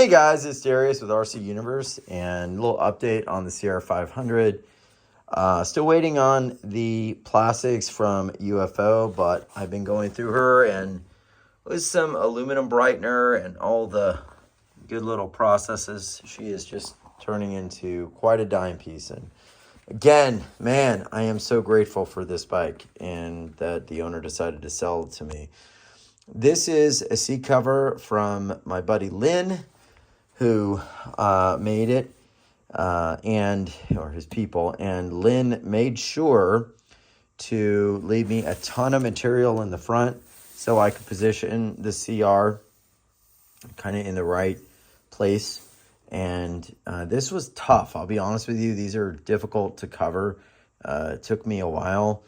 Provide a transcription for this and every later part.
Hey guys, it's Darius with RC Universe and a little update on the Sierra 500. Still waiting on the plastics from UFO, but I've been going through her and with some aluminum brightener and all the good little processes, she is just turning into quite a dime piece. And again, man, I am so grateful for this bike and that the owner decided to sell it to me. This is a seat cover from my buddy Lynn, who made it, or his people, and Lynn made sure to leave me a ton of material in the front so I could position the CR kind of in the right place. And this was tough. I'll be honest with you. These are difficult to cover. It took me a while,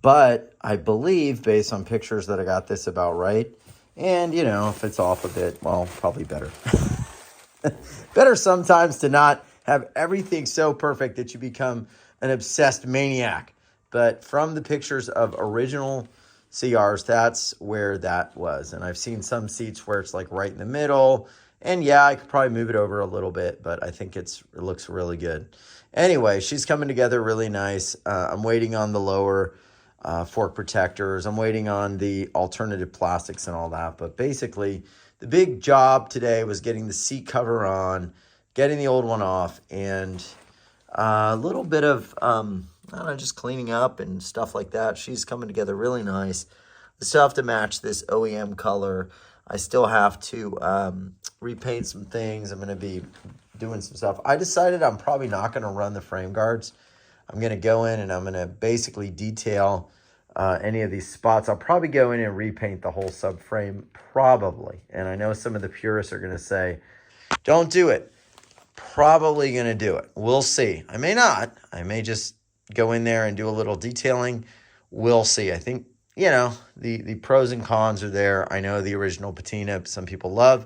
but I believe based on pictures that I got this about right. And, you know, if it's off a bit, well, probably better. Better sometimes to not have everything so perfect that you become an obsessed maniac. But from the pictures of original CRs, that's where that was. And I've seen some seats where it's like right in the middle. And yeah, I could probably move it over a little bit, but I think it looks really good. Anyway, she's coming together really nice. I'm waiting on the lower fork protectors. I'm waiting on the alternative plastics and all that. But basically, the big job today was getting the seat cover on, getting the old one off, and a little bit of, I don't know, just cleaning up and stuff like that. She's coming together really nice. I still have to match this OEM color. I still have to repaint some things. I'm going to be doing some stuff. I decided I'm probably not going to run the frame guards. I'm going to go in and I'm going to basically detail any of these spots. I'll probably go in and repaint the whole subframe, probably. And I know some of the purists are going to say, don't do it. Probably going to do it. We'll see. I may not. I may just go in there and do a little detailing. We'll see. I think, you know, the pros and cons are there. I know the original patina some people love.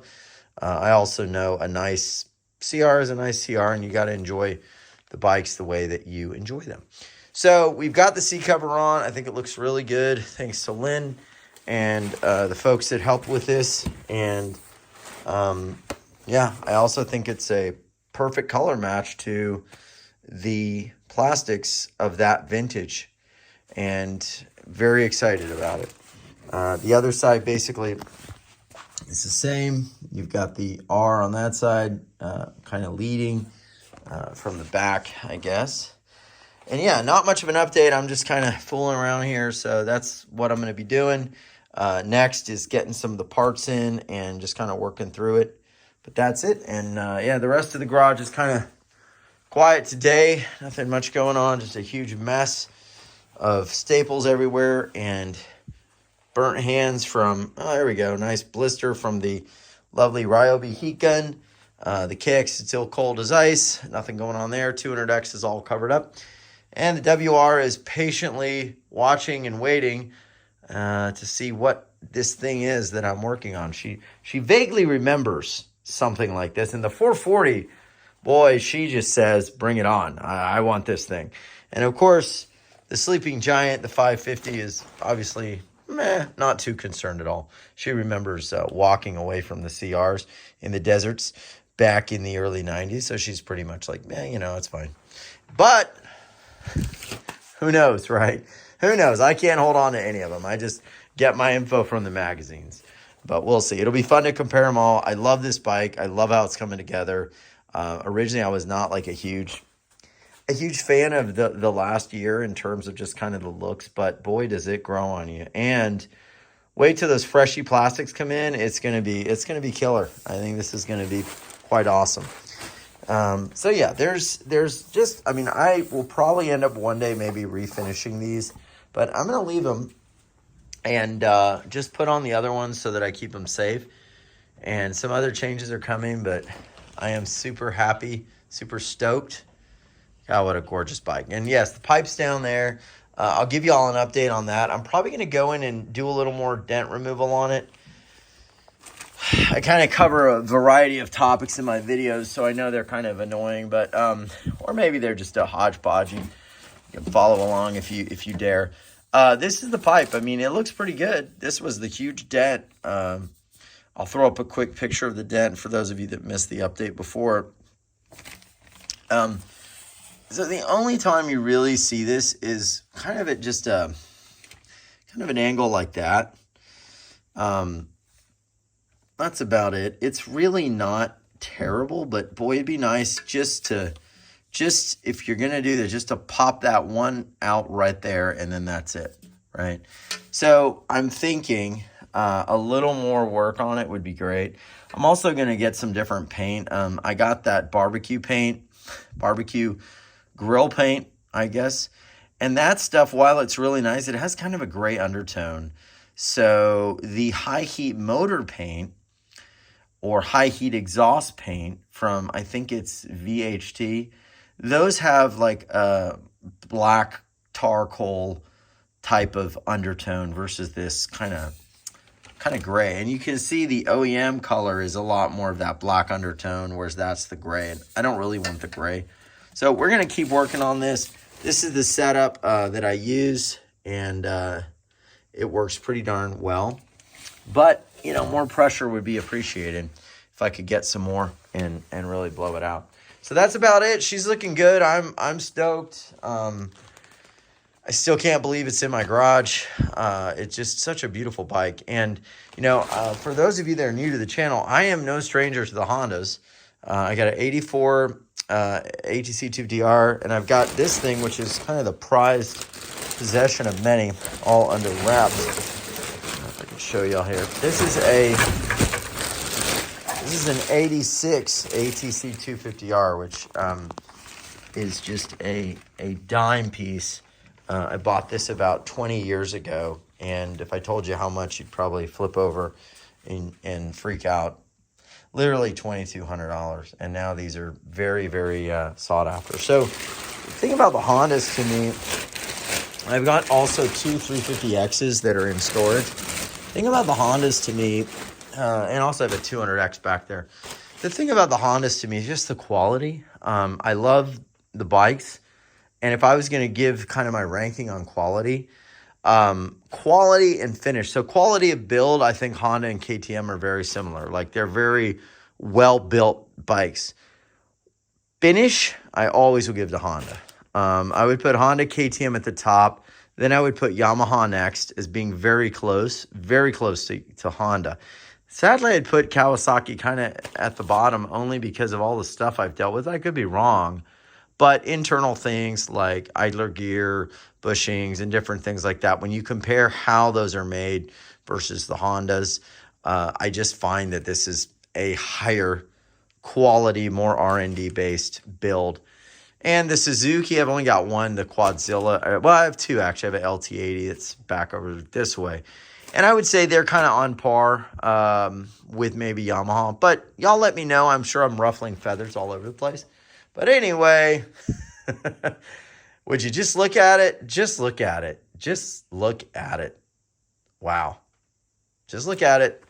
I also know a nice CR is a nice CR, and you got to enjoy the bikes the way that you enjoy them. So we've got the seat cover on. I think it looks really good. Thanks to Lynn and the folks that helped with this. And yeah, I also think it's a perfect color match to the plastics of that vintage. And very excited about it. The other side basically is the same. You've got the R on that side, kind of leading from the back, I guess. And yeah, not much of an update. I'm just kind of fooling around here. So that's what I'm going to be doing. Next is getting some of the parts in and just kind of working through it. But that's it. And yeah, the rest of the garage is kind of quiet today. Nothing much going on. Just a huge mess of staples everywhere and burnt hands from, oh, there we go. Nice blister from the lovely Ryobi heat gun. The kicks, it's still cold as ice. Nothing going on there. 200X is all covered up. And the WR is patiently watching and waiting to see what this thing is that I'm working on. She vaguely remembers something like this. And the 440, boy, she just says, bring it on. I want this thing. And of course, the Sleeping Giant, the 550, is obviously not too concerned at all. She remembers walking away from the CRs in the deserts back in the early 90s. So she's pretty much like, you know, it's fine. But who knows, right? Who knows? I can't hold on to any of them. I just get my info from the magazines. But we'll see. It'll be fun to compare them all. I love this bike. I love how it's coming together. Originally, I was not like a huge fan of the last year in terms of just kind of the looks. But boy, does it grow on you. And wait till those freshy plastics come in. It's gonna be killer. I think this is gonna be quite awesome. So yeah, there's just, I mean, I will probably end up one day maybe refinishing these, but I'm going to leave them and just put on the other ones so that I keep them safe. And some other changes are coming, but I am super happy, super stoked. God, what a gorgeous bike. And yes, the pipe's down there. I'll give you all an update on that. I'm probably going to go in and do a little more dent removal on it. I kind of cover a variety of topics in my videos, so I know they're kind of annoying, but or maybe they're just a hodgepodge. You can follow along if you dare. This is the pipe. I mean, it looks pretty good. This was the huge dent I'll throw up a quick picture of the dent for those of you that missed the update before. So the only time you really see this is kind of at just a kind of an angle like that. That's about it. It's really not terrible, but boy, it'd be nice just if you're gonna do this, just to pop that one out right there, and then that's it, right? So I'm thinking a little more work on it would be great. I'm also gonna get some different paint. I got that barbecue grill paint, I guess. And that stuff, while it's really nice, it has kind of a gray undertone. So the high heat motor paint or high heat exhaust paint from, I think it's VHT, those have like a black charcoal type of undertone versus this kind of gray. And you can see the OEM color is a lot more of that black undertone, whereas that's the gray. And I don't really want the gray. So we're going to keep working on this. This is the setup that I use, and it works pretty darn well. But, you know, more pressure would be appreciated if I could get some more and really blow it out. So that's about it. She's looking good. I'm stoked. I still can't believe it's in my garage. It's just such a beautiful bike. And, you know, for those of you that are new to the channel, I am no stranger to the Hondas. I got an 84 ATC 2DR, and I've got this thing, which is kind of the prized possession of many, all under wraps. I don't know if I can show y'all here. This is an 86 ATC 250R, which is just a dime piece. I bought this about 20 years ago, and if I told you how much, you'd probably flip over and freak out. Literally $2,200, and now these are very, very sought after. So the thing about the Hondas to me, I've got also two 350Xs that are in storage. The thing about the Hondas to me, and also I have a 200X back there. The thing about the Hondas to me is just the quality. I love the bikes, and if I was going to give kind of my ranking on quality, quality and finish. So quality of build, I think Honda and KTM are very similar. Like, they're very well-built bikes. Finish, I always will give to Honda. I would put Honda, KTM at the top. Then I would put Yamaha next as being very close to Honda. Sadly, I'd put Kawasaki kind of at the bottom only because of all the stuff I've dealt with. I could be wrong. But internal things like idler gear, bushings, and different things like that, when you compare how those are made versus the Hondas, I just find that this is a higher quality, more R&D based build. And the Suzuki, I've only got one, the Quadzilla. Well, I have two, actually. I have an LT80 that's back over this way. And I would say they're kind of on par with maybe Yamaha. But y'all let me know. I'm sure I'm ruffling feathers all over the place. But anyway, would you just look at it? Just look at it. Just look at it. Wow. Just look at it.